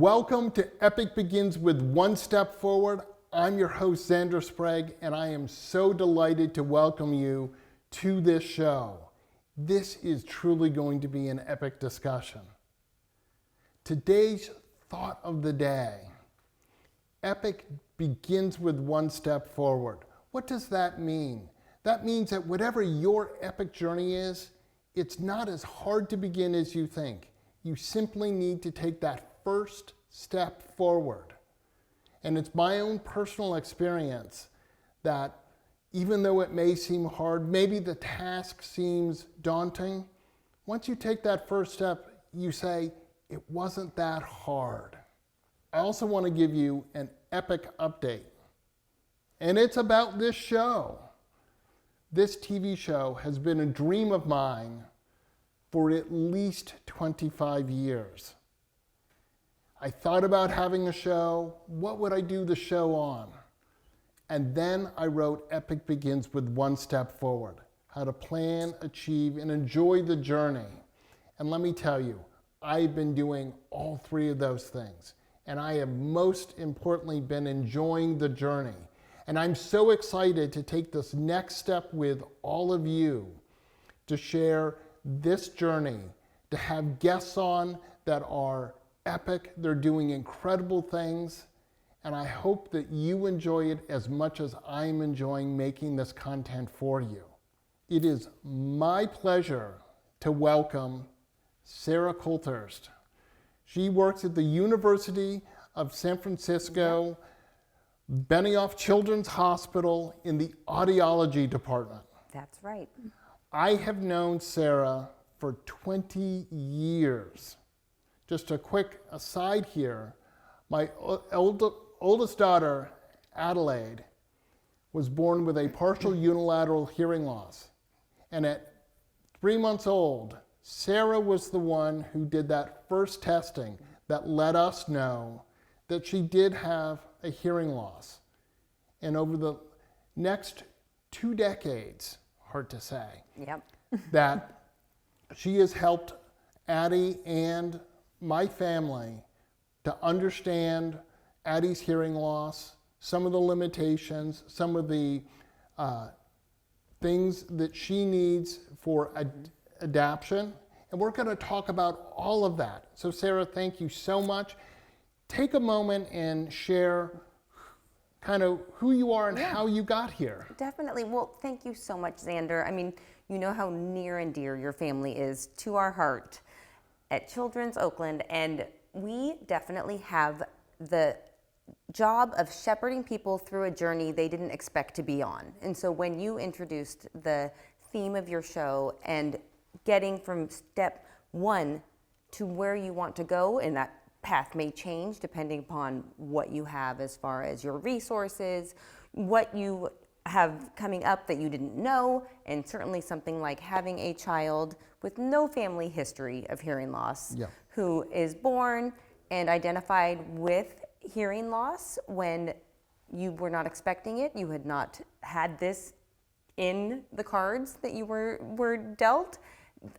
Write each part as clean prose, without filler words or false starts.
Welcome to Epic Begins with One Step Forward. I'm your host, Zander Sprague, and I am so delighted to welcome you to this show. This is truly going to be an epic discussion. Today's thought of the day: epic begins with one step forward. What does that mean? That means that whatever your epic journey is, it's not as hard to begin as you think. You simply need to take that first step forward. And it's my own personal experience that even though it may seem hard, maybe the task seems daunting, once you take that first step, you say, it wasn't that hard. I also want to give you an epic update. And it's about this show. This TV show has been a dream of mine for at least 25 years. I thought about having a show. What would I do the show on? And then I wrote Epic Begins with One Step Forward: how to plan, achieve, and enjoy the journey. And let me tell you, I've been doing all three of those things. And I have most importantly been enjoying the journey. And I'm so excited to take this next step with all of you to share this journey, to have guests on that are epic. They're doing incredible things. And I hope that you enjoy it as much as I'm enjoying making this content for you. It is my pleasure to welcome Sarah Colthurst. She works at the University of San Francisco, Benioff Children's Hospital in the Audiology department. That's right. I have known Sarah for 20 years. Just a quick aside here, my oldest daughter, Adelaide, was born with a partial unilateral hearing loss. And at 3 months old, Sarah was the one who did that first testing that let us know that she did have a hearing loss. And over the next 2 decades, hard to say, that she has helped Addie and my family to understand Addie's hearing loss, some of the limitations, some of the things that she needs for adaptation. And we're going to talk about all of that. So Sarah, thank you so much. Take a moment and share kind of who you are and how you got here. Definitely. Well, thank you so much, Zander. I mean, you know how near and dear your family is to our heart at Children's Oakland, and we definitely have the job of shepherding people through a journey they didn't expect to be on. And so when you introduced the theme of your show and getting from step one to where you want to go, and that path may change depending upon what you have as far as your resources, what you have coming up that you didn't know, and certainly something like having a child with no family history of hearing loss who is born and identified with hearing loss when you were not expecting it. You had not had this in the cards that you were dealt.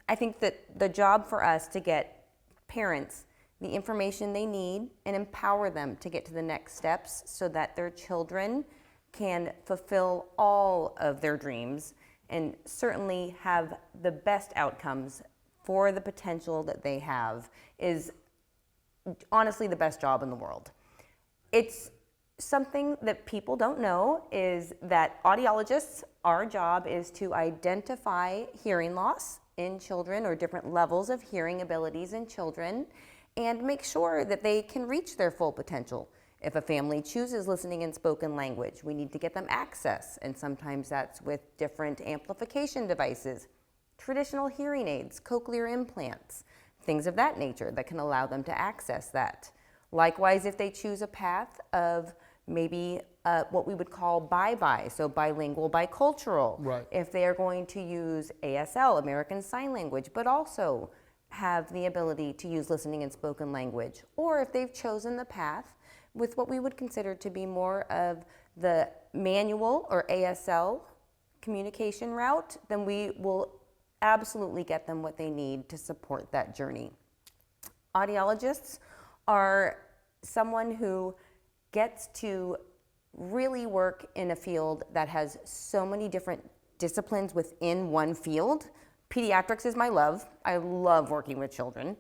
I think that the job for us to get parents the information they need and empower them to get to the next steps so that their children can fulfill all of their dreams and certainly have the best outcomes for the potential that they have is honestly the best job in the world. It's something that people don't know is that audiologists, our job is to identify hearing loss in children or different levels of hearing abilities in children and make sure that they can reach their full potential. If a family chooses listening and spoken language, we need to get them access, and sometimes that's with different amplification devices, traditional hearing aids, cochlear implants, things of that nature that can allow them to access that. Likewise, if they choose a path of maybe what we would call bi-bi, so bilingual, bicultural. Right. If they are going to use ASL, American Sign Language, but also have the ability to use listening and spoken language, or if they've chosen the path with what we would consider to be more of the manual or ASL communication route, then we will absolutely get them what they need to support that journey. Audiologists are someone who gets to really work in a field that has so many different disciplines within one field. Pediatrics is my love. I love working with children.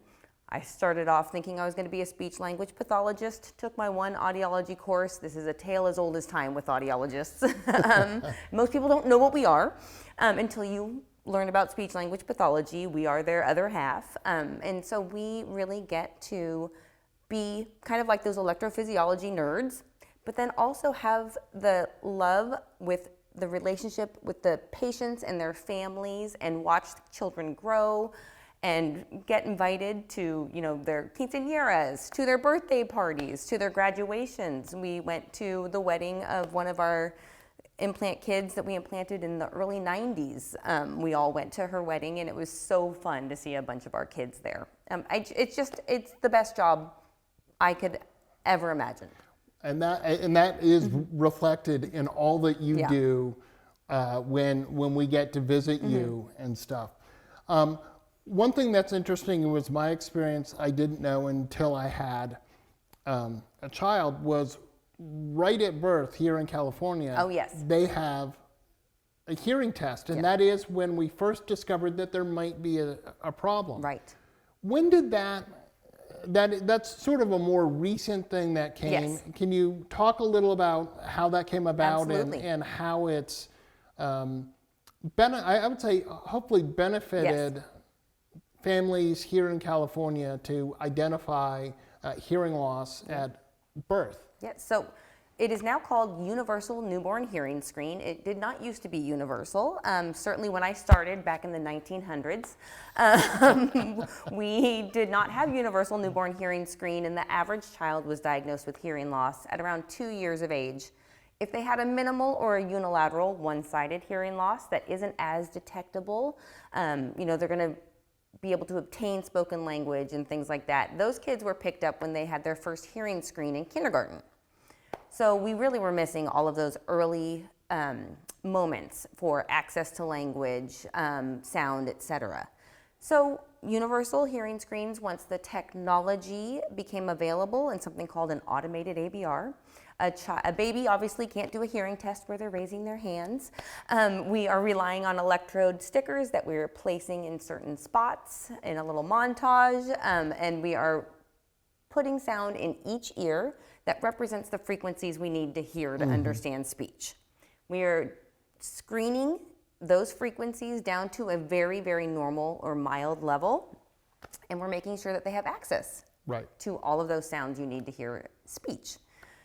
I started off thinking I was going to be a speech language pathologist, took my one audiology course. This is a tale as old as time with audiologists. Most people don't know what we are until you learn about speech language pathology. We are their other half. And so we really get to be kind of like those electrophysiology nerds, but then also have the love with the relationship with the patients and their families, and watch children grow and get invited to, their quinceañeras, to their birthday parties, to their graduations. We went to the wedding of one of our implant kids that we implanted in the early 90s. We all went to her wedding, and it was so fun to see a bunch of our kids there. It's the best job I could ever imagine. And that is reflected in all that you do when we get to visit you and stuff. One thing that's interesting was my experience, I didn't know until I had a child, was right at birth here in California. Oh, yes. They have a hearing test, and that is when we first discovered that there might be a problem. Right. When did that's sort of a more recent thing that came. Yes. Can you talk a little about how that came about and how it's, I would say, hopefully benefited families here in California to identify hearing loss at birth? Yes. So it is now called Universal Newborn Hearing Screen. It did not used to be universal. Certainly when I started back in the 1900s, we did not have universal newborn hearing screen, and the average child was diagnosed with hearing loss at around 2 years of age. If they had a minimal or a unilateral one-sided hearing loss that isn't as detectable, they're going to be able to obtain spoken language and things like that. Those kids were picked up when they had their first hearing screen in kindergarten. So we really were missing all of those early moments for access to language, sound, etc. So universal hearing screens, once the technology became available in something called an automated ABR, a baby obviously can't do a hearing test where they're raising their hands. We are relying on electrode stickers that we're placing in certain spots in a little montage, and we are putting sound in each ear that represents the frequencies we need to hear to understand speech. We are screening those frequencies down to a very, very normal or mild level, and we're making sure that they have access to all of those sounds you need to hear speech.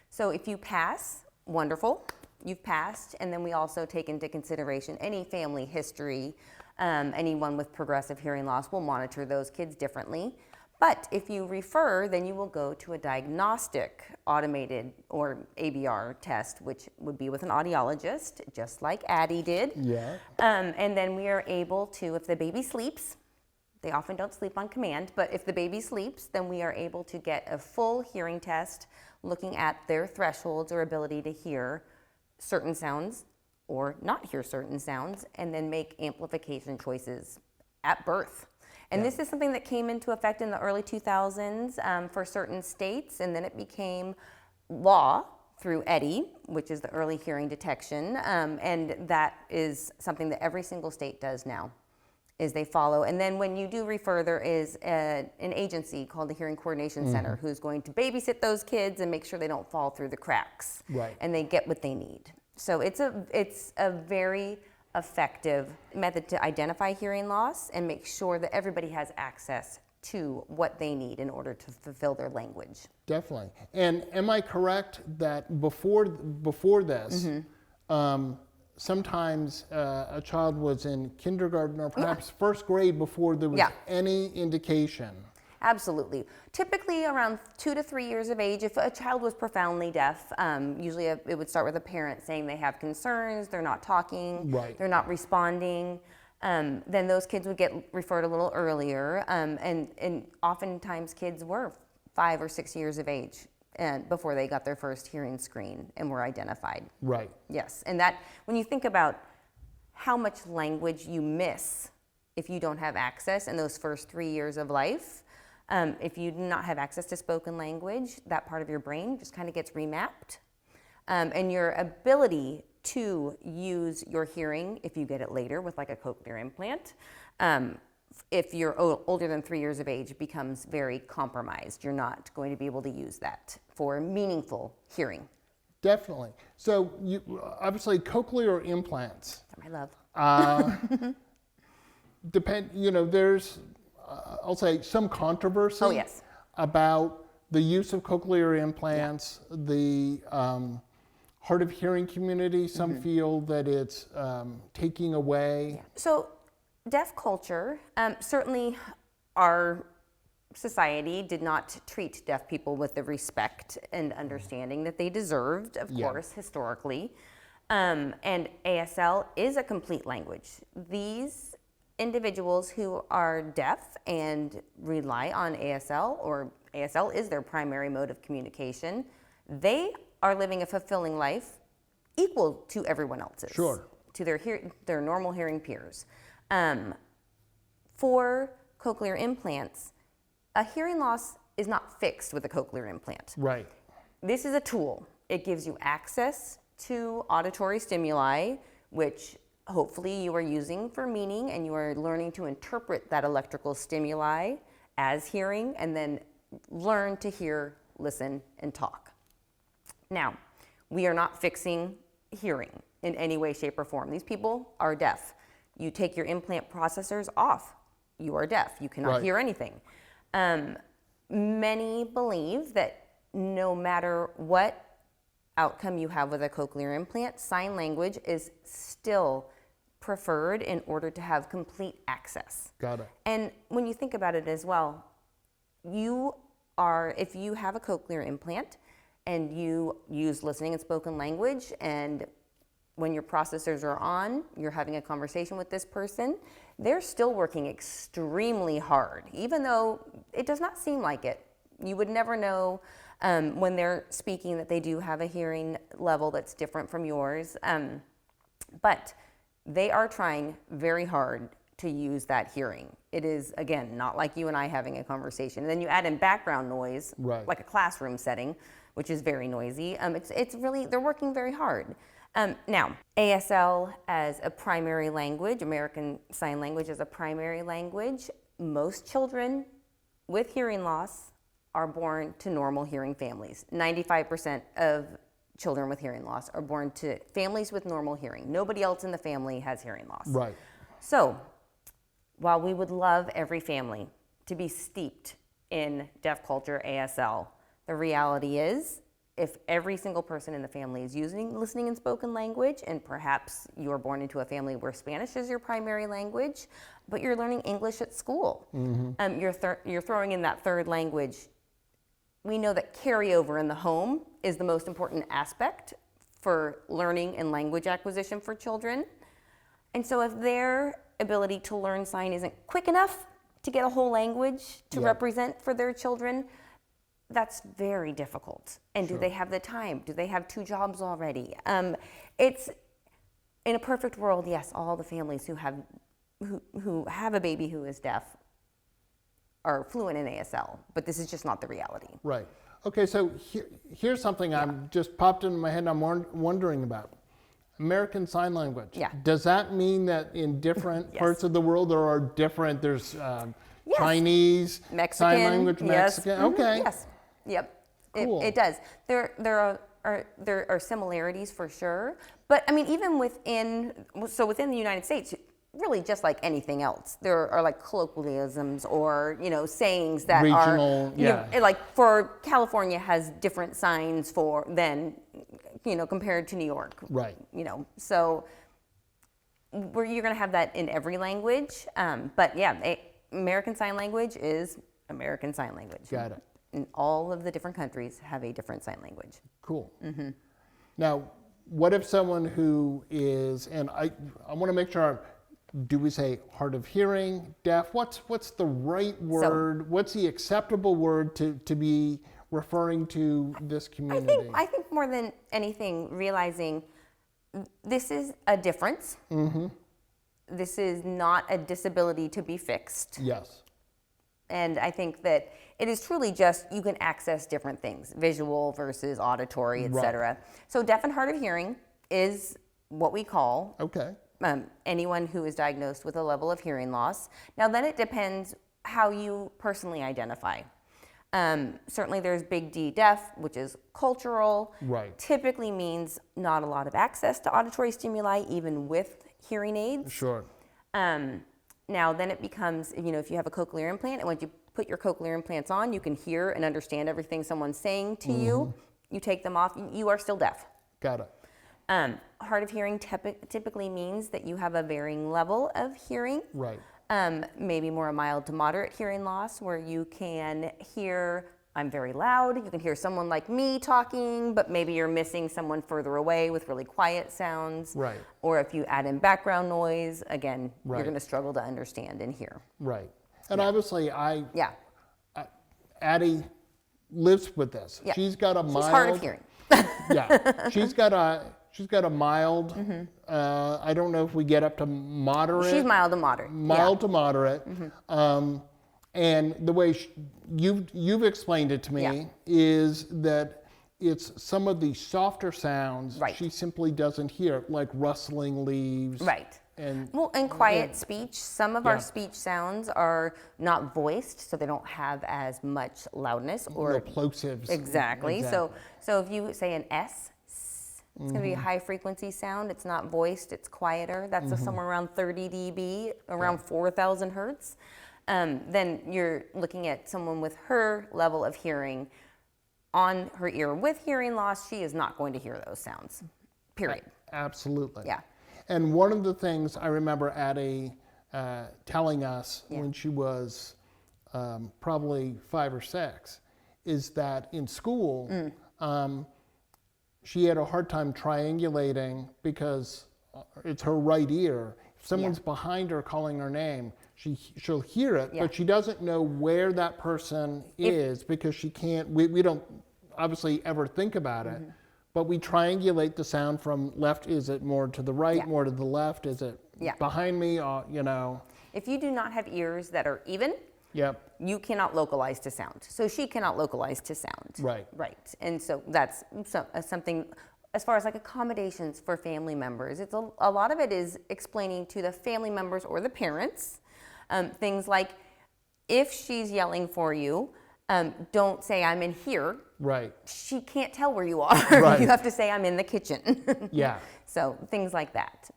So if you pass, wonderful, you've passed, and then we also take into consideration any family history. Anyone with progressive hearing loss, will monitor those kids differently. But if you refer, then you will go to a diagnostic automated or ABR test, which would be with an audiologist, just like Addie did. Yeah. And then we are able to, if the baby sleeps, they often don't sleep on command, but if the baby sleeps, then we are able to get a full hearing test looking at their thresholds or ability to hear certain sounds or not hear certain sounds, and then make amplification choices at birth. And this is something that came into effect in the early 2000s for certain states, and then it became law through EDI, which is the early hearing detection, and that is something that every single state does now, is they follow. And then when you do refer, there is an agency called the Hearing Coordination Center who's going to babysit those kids and make sure they don't fall through the cracks, and they get what they need. So it's a very effective method to identify hearing loss and make sure that everybody has access to what they need in order to fulfill their language. Definitely. And am I correct that before this, sometimes a child was in kindergarten or perhaps first grade before there was any indication? Absolutely. Typically around 2 to 3 years of age, if a child was profoundly deaf, usually it would start with a parent saying they have concerns, they're not talking, they're not responding. Then those kids would get referred a little earlier, and oftentimes kids were 5 or 6 years of age before they got their first hearing screen and were identified. Right. Yes, and that, when you think about how much language you miss if you don't have access in those first 3 years of life, If you do not have access to spoken language, that part of your brain just kind of gets remapped. And your ability to use your hearing, if you get it later with like a cochlear implant, if you're older than 3 years of age, becomes very compromised. You're not going to be able to use that for meaningful hearing. Definitely. So obviously cochlear implants. I love. There's, I'll say, some controversy about the use of cochlear implants. The hard of hearing community, some feel that it's taking away. So deaf culture, certainly our society did not treat deaf people with the respect and understanding that they deserved, of course, historically. And ASL is a complete language. These individuals who are deaf and rely on ASL, or ASL is their primary mode of communication, they are living a fulfilling life equal to everyone else's. Sure. To their normal hearing peers. For cochlear implants, a hearing loss is not fixed with a cochlear implant. Right. This is a tool. It gives you access to auditory stimuli, which hopefully you are using for meaning, and you are learning to interpret that electrical stimuli as hearing, and then learn to hear, listen, and talk. Now, we are not fixing hearing in any way, shape, or form. These people are deaf. You take your implant processors off, you are deaf. You cannot hear anything. Many believe that no matter what outcome you have with a cochlear implant, sign language is still preferred in order to have complete access. Got it. And when you think about it as well, if you have a cochlear implant and you use listening and spoken language, and when your processors are on, you're having a conversation with this person, they're still working extremely hard, even though it does not seem like it. You would never know when they're speaking that they do have a hearing level that's different from yours. But they are trying very hard to use that hearing. It is, again, not like you and I having a conversation. And then you add in background noise, like a classroom setting, which is very noisy. It's really, they're working very hard. Now, ASL as a primary language, American Sign Language as a primary language, most children with hearing loss are born to normal hearing families. 95% of children with hearing loss are born to families with normal hearing. Nobody else in the family has hearing loss. Right. So, while we would love every family to be steeped in deaf culture ASL, the reality is, if every single person in the family is using listening and spoken language, and perhaps you're born into a family where Spanish is your primary language, but you're learning English at school, you're throwing in that third language, we know that carryover in the home is the most important aspect for learning and language acquisition for children. And so if their ability to learn sign isn't quick enough to get a whole language to represent for their children, that's very difficult. And do they have the time? Do they have 2 jobs already? It's, in a perfect world, yes, all the families who have a baby who is deaf are fluent in ASL, but this is just not the reality. Right. Okay, so here's something I'm just popped into my head and I'm wondering about. American Sign Language. Yeah. Does that mean that in different parts of the world there's Chinese, Mexican, Sign Language, Mexican? Okay. Yes. Yep. Cool. It does. There are similarities for sure, but I mean, even within the United States, really just like anything else, there are like colloquialisms or sayings that regional, are like for California has different signs than compared to New York. Right. So you're going to have that in every language, but yeah, American Sign Language is American Sign Language. Got it. And all of the different countries have a different sign language. Cool. Mm-hmm. Now, what if someone who is, and I want to make sure, do we say hard of hearing, deaf? What's the right word? What's the acceptable word to be referring to this community? I think more than anything, realizing this is a difference. Mm-hmm. This is not a disability to be fixed. Yes. And I think that it is truly just you can access different things, visual versus auditory, etc. So deaf and hard of hearing is what we call anyone who is diagnosed with a level of hearing loss. Now then it depends how you personally identify. Certainly there's big D deaf, which is cultural. Right. Typically means not a lot of access to auditory stimuli, even with hearing aids. Sure. Now then it becomes, if you have a cochlear implant, and once you put your cochlear implants on, you can hear and understand everything someone's saying to you. You take them off, you are still deaf. Got it. Hard of hearing typically means that you have a varying level of hearing. Right. Maybe more a mild to moderate hearing loss where you can hear, I'm very loud. You can hear someone like me talking, but maybe you're missing someone further away with really quiet sounds. Right. Or if you add in background noise, again, you're going to struggle to understand and hear. Right. And obviously Yeah. Addie lives with this. Yeah. She's got a mild. She's hard of hearing. Yeah. She's got a mild, I don't know if we get up to moderate. She's mild to moderate. Mild to moderate. And the way you've explained it to me is that it's some of the softer sounds she simply doesn't hear, like rustling leaves. Right. And quiet speech. Some of our speech sounds are not voiced, so they don't have as much loudness or plosives. Exactly. So if you say an S, it's going to be a high frequency sound. It's not voiced. It's quieter. That's somewhere around 30 dB, around 4,000 hertz. Then you're looking at someone with her level of hearing on her ear with hearing loss. She is not going to hear those sounds. Period. Absolutely. Yeah. And one of the things I remember Addie telling us when she was probably 5 or 6 is that in school she had a hard time triangulating because it's her right ear. If someone's behind her calling her name, she'll hear it, but she doesn't know where that person is because she can't, we don't obviously ever think about it. But we triangulate the sound from left. Is it more to the right, more to the left? Is it behind me? If you do not have ears that are even, you cannot localize to sound. So she cannot localize to sound. Right. Right. And so that's something, as far as like accommodations for family members, it's a lot of it is explaining to the family members or the parents things like, if she's yelling for you, don't say I'm in here. Right. She can't tell where you are. Right. You have to say I'm in the kitchen. Yeah. So things like that.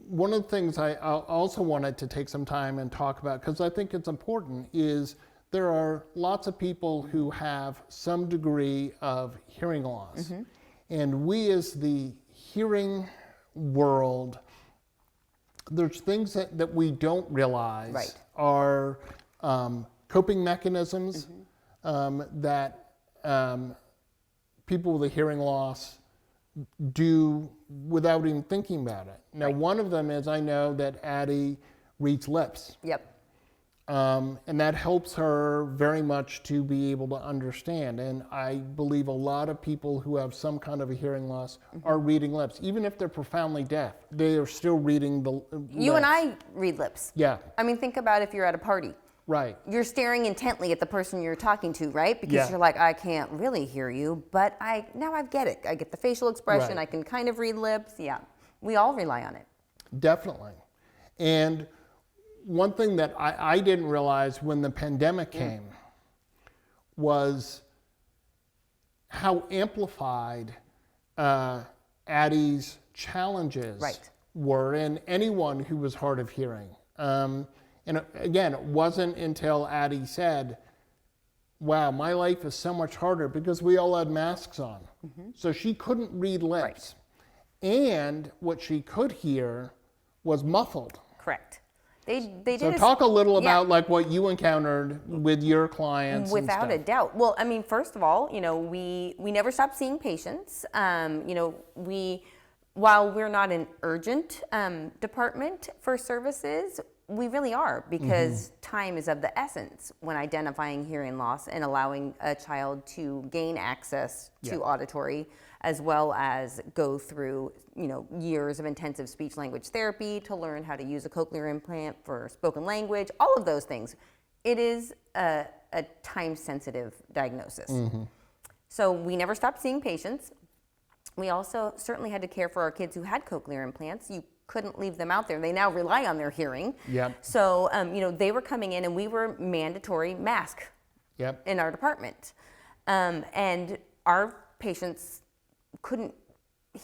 One of the things I also wanted to take some time and talk about, because I think it's important, is there are lots of people who have some degree of hearing loss. And we as the hearing world, there's things that we don't realize are coping mechanisms that people with a hearing loss do without even thinking about it. Now, one of them is I know that Addie reads lips. And that helps her very much to be able to understand. And I believe a lot of people who have some kind of a hearing loss are reading lips. Even if they're profoundly deaf, they are still reading the lips. You and I read lips. Yeah. I mean, think about if you're at a party. Right. You're staring intently at the person you're talking to, right? Because you're like, I can't really hear you, but now I get it. I get the facial expression. I can kind of read lips. Yeah. We all rely on it. Definitely. And one thing that I didn't realize when the pandemic came was how amplified Addie's challenges were in anyone who was hard of hearing. And again, it wasn't until Addie said, wow, my life is so much harder because we all had masks on. So she couldn't read lips. And what she could hear was muffled. Correct. They did. So talk a little about like what you encountered with your clients. Without a doubt. Well, I mean, first of all, we never stopped seeing patients. While we're not an urgent department for services, we really are, because time is of the essence when identifying hearing loss and allowing a child to gain access to auditory, as well as go through, years of intensive speech language therapy to learn how to use a cochlear implant for spoken language. All of those things it is a time-sensitive diagnosis. So we never stopped seeing patients. We also certainly had to care for our kids who had cochlear implants. You couldn't leave them out there. They now rely on their hearing. Yep. So, they were coming in and we were mandatory mask in our department. And our patients couldn't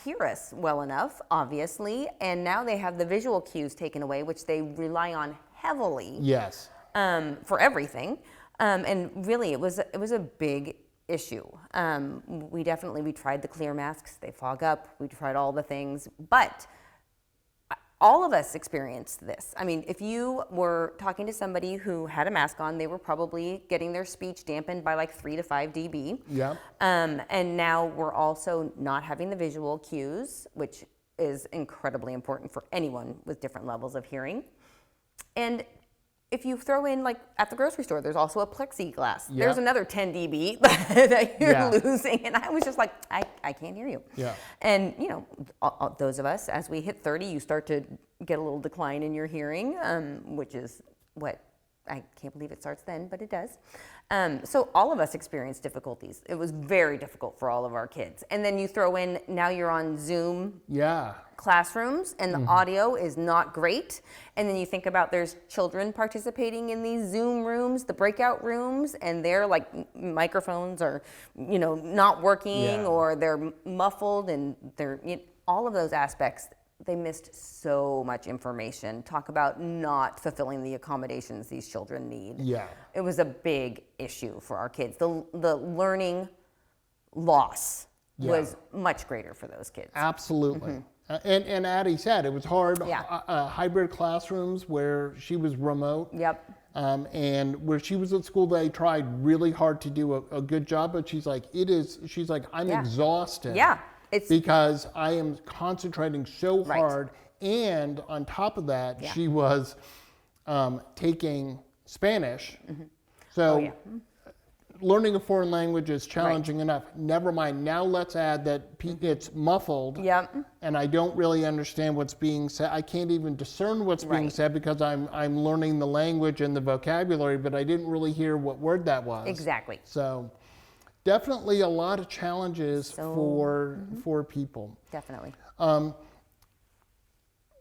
hear us well enough, obviously, and now they have the visual cues taken away, which they rely on heavily Yes. for everything. And really, it was a big issue. We tried the clear masks, they fog up, we tried all the things, but all of us experienced this. I mean, if you were talking to somebody who had a mask on, they were probably getting their speech dampened by like 3 to 5 dB. Yeah. And now we're also not having the visual cues, which is incredibly important for anyone with different levels of hearing. And if you throw in, like at the grocery store, there's also a plexiglass. Yeah. There's another 10 dB that you're Yeah. losing. And I was just like, I can't hear you. Yeah. And, those of us, as we hit 30, you start to get a little decline in your hearing, which is what, I can't believe it starts then, but it does. So all of us experienced difficulties. It was very difficult for all of our kids. And then you throw in, now you're on Zoom Yeah. classrooms and the audio is not great. And then you think about there's children participating in these Zoom rooms, the breakout rooms, and their like microphones are, not working Yeah. or they're muffled and they're, all of those aspects. They missed so much information. Talk about not fulfilling the accommodations these children need. Yeah. It was a big issue for our kids. The learning loss was much greater for those kids. Absolutely. And Addie said it was hard. Yeah. Hybrid classrooms where she was remote. Yep. And where she was at school, they tried really hard to do a good job, but she's like, I'm Yeah. exhausted. Yeah. It's Because I am concentrating so Right. hard. And on top of that, Yeah. she was taking Spanish. So Oh, yeah. learning a foreign language is challenging enough. Never mind. Now let's add that it's muffled. Yep. And I don't really understand what's being said. I can't even discern what's being Right. said because I'm learning the language and the vocabulary, but I didn't really hear what word that was. Exactly. So definitely a lot of challenges for people. Definitely.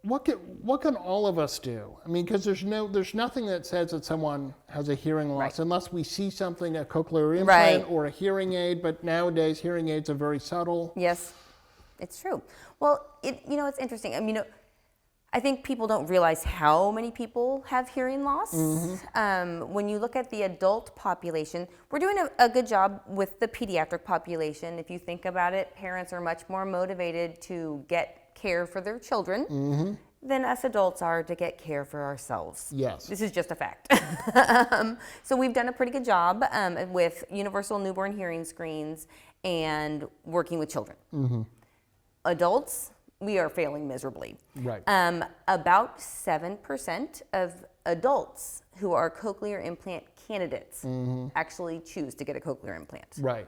What can all of us do? I mean, because there's nothing that says that someone has a hearing loss Right. unless we see something, a cochlear implant Right. or a hearing aid. But nowadays, hearing aids are very subtle. Yes, it's true. Well, it's interesting. I mean, I think people don't realize how many people have hearing loss. When you look at the adult population, we're doing a good job with the pediatric population. If you think about it, parents are much more motivated to get care for their children than us adults are to get care for ourselves. Yes. This is just a fact. So we've done a pretty good job with universal newborn hearing screens and working with children. Adults, we are failing miserably. Right. About 7% of adults who are cochlear implant candidates actually choose to get a cochlear implant. Right.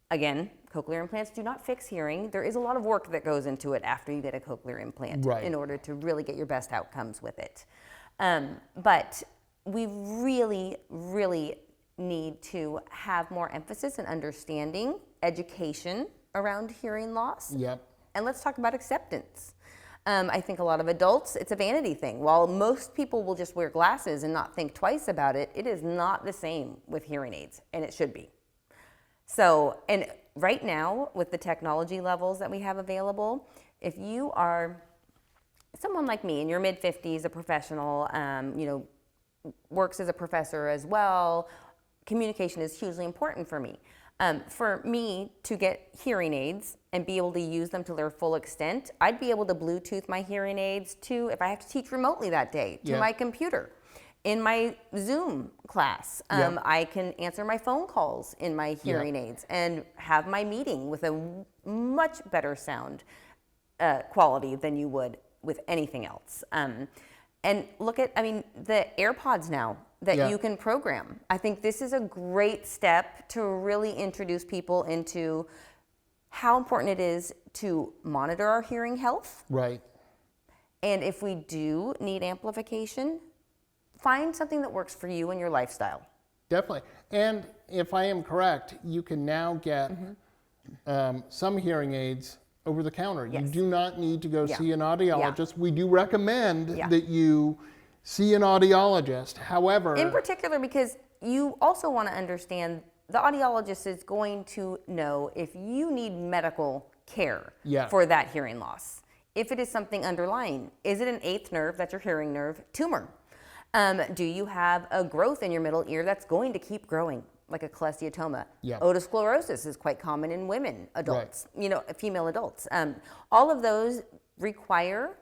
Again, cochlear implants do not fix hearing. There is a lot of work that goes into it after you get a cochlear implant Right. in order to really get your best outcomes with it. But we really, really need to have more emphasis and understanding, education around hearing loss. Yep. And let's talk about acceptance. I think a lot of adults, it's a vanity thing. While most people will just wear glasses and not think twice about it, it is not the same with hearing aids, and it should be. So, and right now, with the technology levels that we have available, if you are someone like me in your mid-50s, a professional, works as a professor as well, communication is hugely important for me. For me to get hearing aids and be able to use them to their full extent, I'd be able to Bluetooth my hearing aids to, if I have to teach remotely that day, to Yeah. my computer. In my Zoom class, Yeah. I can answer my phone calls in my hearing aids and have my meeting with a much better sound quality than you would with anything else. And look at, the AirPods now that Yeah. you can program. I think this is a great step to really introduce people into how important it is to monitor our hearing health. Right. And if we do need amplification, find something that works for you and your lifestyle. Definitely. And if I am correct, you can now get some hearing aids over the counter. Yes. You do not need to go Yeah. see an audiologist. Yeah. We do recommend Yeah. that you see an audiologist. However, In particular, because you also want to understand the audiologist is going to know if you need medical care Yeah. for that hearing loss. If it is something underlying, is it an eighth nerve, that's your hearing nerve, tumor? Do you have a growth in your middle ear that's going to keep growing, like a cholesteatoma? Yeah. Otosclerosis is quite common in women, adults, female adults. All of those require,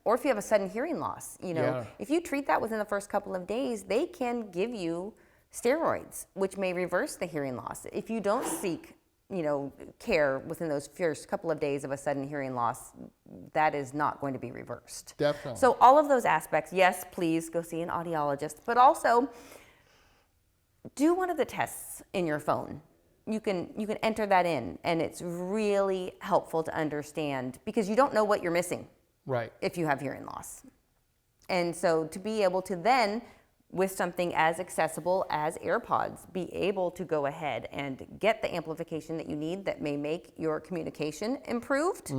or if you have a sudden hearing loss, Yeah. if you treat that within the first couple of days, they can give you steroids, which may reverse the hearing loss. If you don't seek, care within those first couple of days of a sudden hearing loss, that is not going to be reversed. Definitely. So all of those aspects, yes, please go see an audiologist, but also do one of the tests in your phone. You can enter that in, and it's really helpful to understand because you don't know what you're missing right. if you have hearing loss. And so to be able to then, with something as accessible as AirPods, be able to go ahead and get the amplification that you need that may make your communication improved.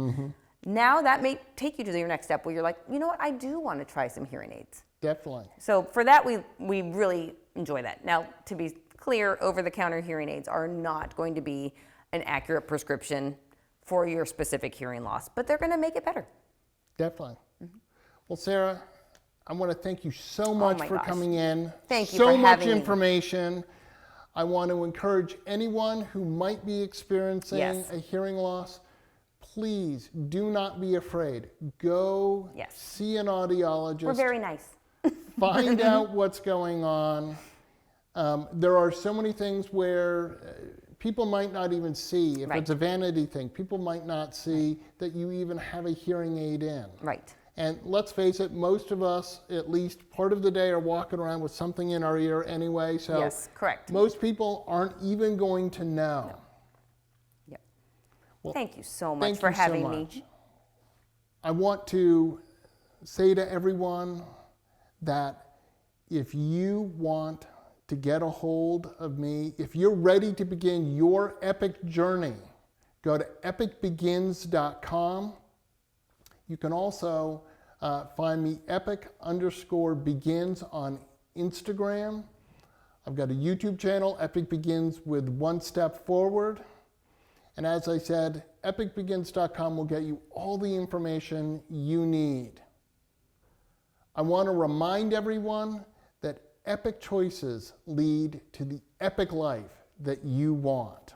Now that may take you to your next step where you're like, you know what, I do want to try some hearing aids. Definitely. So for that, we really enjoy that. Now, to be clear, over-the-counter hearing aids are not going to be an accurate prescription for your specific hearing loss, but they're going to make it better. Definitely. Well, Sarah, I want to thank you so much my for gosh. coming in. Thank you so for much having me. information. I want to encourage anyone who might be experiencing Yes. a hearing loss, please do not be afraid. Go Yes. see an audiologist. We're very nice. Find out what's going on. There are so many things where people might not even see. If Right. it's a vanity thing, people might not see that you even have a hearing aid in. Right. And let's face it, most of us, at least part of the day, are walking around with something in our ear anyway. So Yes, correct. most people aren't even going to know. Yep. Well, Thank you so much thank for you so having much. me. I want to say to everyone that if you want to get a hold of me, if you're ready to begin your epic journey, go to epicbegins.com. You can also find me epic_begins on Instagram. I've got a YouTube channel, Epic Begins with One Step Forward. And as I said, epicbegins.com will get you all the information you need. I want to remind everyone that epic choices lead to the epic life that you want.